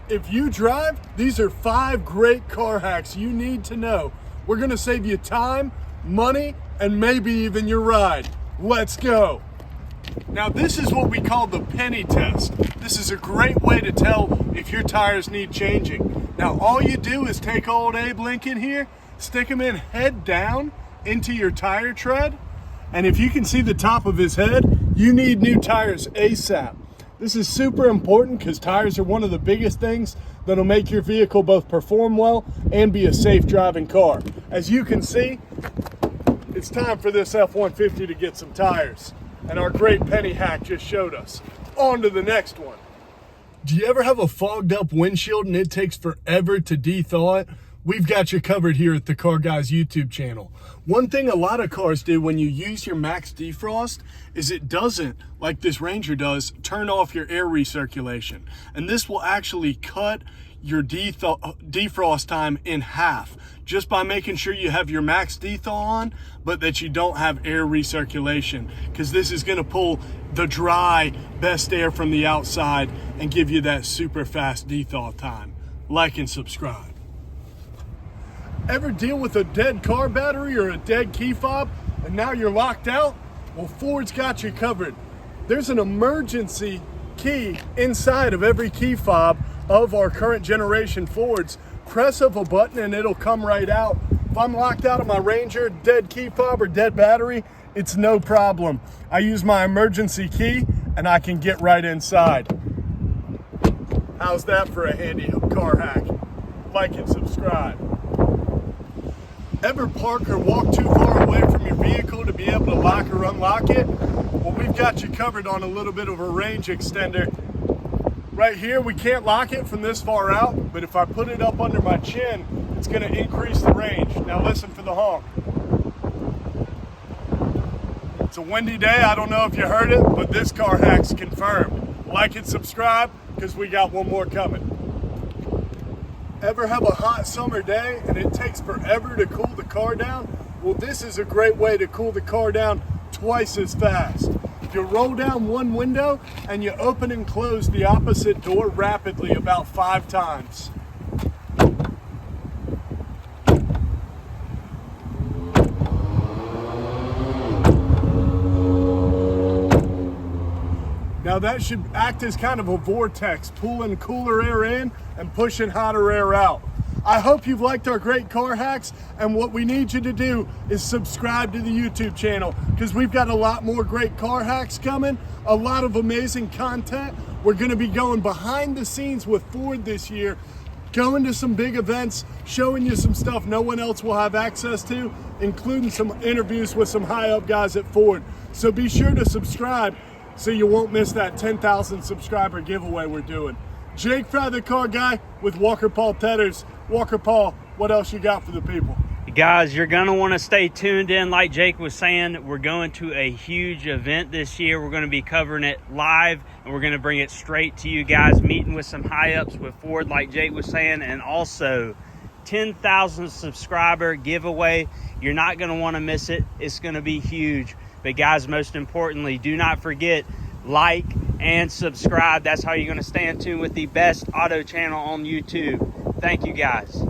If you drive, these are 5 great car hacks you need to know. We're gonna save you time, money, and maybe even your ride. Let's go. Now this is what we call the penny test. This is a great way to tell if your tires need changing. Now all you do is take old Abe Lincoln here, stick him in head down into your tire tread, and if you can see the top of his head, you need new tires ASAP. This is super important because tires are one of the biggest things that'll make your vehicle both perform well and be a safe driving car. As you can see, it's time for this F-150 to get some tires. And our great penny hack just showed us. On to the next one. Do you ever have a fogged up windshield and it takes forever to de-thaw it? We've got you covered here at the Car Guys YouTube channel. One thing a lot of cars do when you use your max defrost is it doesn't, like this Ranger does, turn off your air recirculation. And this will actually cut your defrost time in half just by making sure you have your max dethaw on, but that you don't have air recirculation, because this is going to pull the dry best air from the outside and give you that super fast dethaw time. Like and subscribe. Ever deal with a dead car battery or a dead key fob and now you're locked out? Well, Ford's got you covered. There's an emergency key inside of every key fob of our current generation Fords. Press of a button and it'll come right out. If I'm locked out of my Ranger, dead key fob or dead battery, it's no problem. I use my emergency key and I can get right inside. How's that for a handy car hack? Like and subscribe. Ever park or walk too far away from your vehicle to be able to lock or unlock it? Well, we've got you covered on a little bit of a range extender. Right here, we can't lock it from this far out, but if I put it up under my chin, it's gonna increase the range. Now listen for the honk. It's a windy day, I don't know if you heard it, but this car hack's confirmed. Like and subscribe, because we got one more coming. Ever have a hot summer day and it takes forever to cool the car down? Well, this is a great way to cool the car down twice as fast. You roll down one window and you open and close the opposite door rapidly about 5 times. Now that should act as kind of a vortex, pulling cooler air in and pushing hotter air out. I hope you've liked our great car hacks, and what we need you to do is subscribe to the YouTube channel, because we've got a lot more great car hacks coming, a lot of amazing content. We're gonna be going behind the scenes with Ford this year, going to some big events, showing you some stuff no one else will have access to, including some interviews with some high up guys at Ford. So be sure to subscribe so you won't miss that 10,000 subscriber giveaway we're doing. Jake Fry, the Car Guy, with Walker Paul Tedders. Walker Paul, what else you got for the people? Guys, you're gonna want to stay tuned in. Like Jake was saying, we're going to a huge event this year. We're going to be covering it live, and we're going to bring it straight to you guys, meeting with some high ups with Ford, like Jake was saying, and also 10,000 subscriber giveaway. You're not going to want to miss it. It's going to be huge. But guys, most importantly, do not forget, like and subscribe. That's how you're going to stay in tune with the best auto channel on YouTube. Thank you, guys.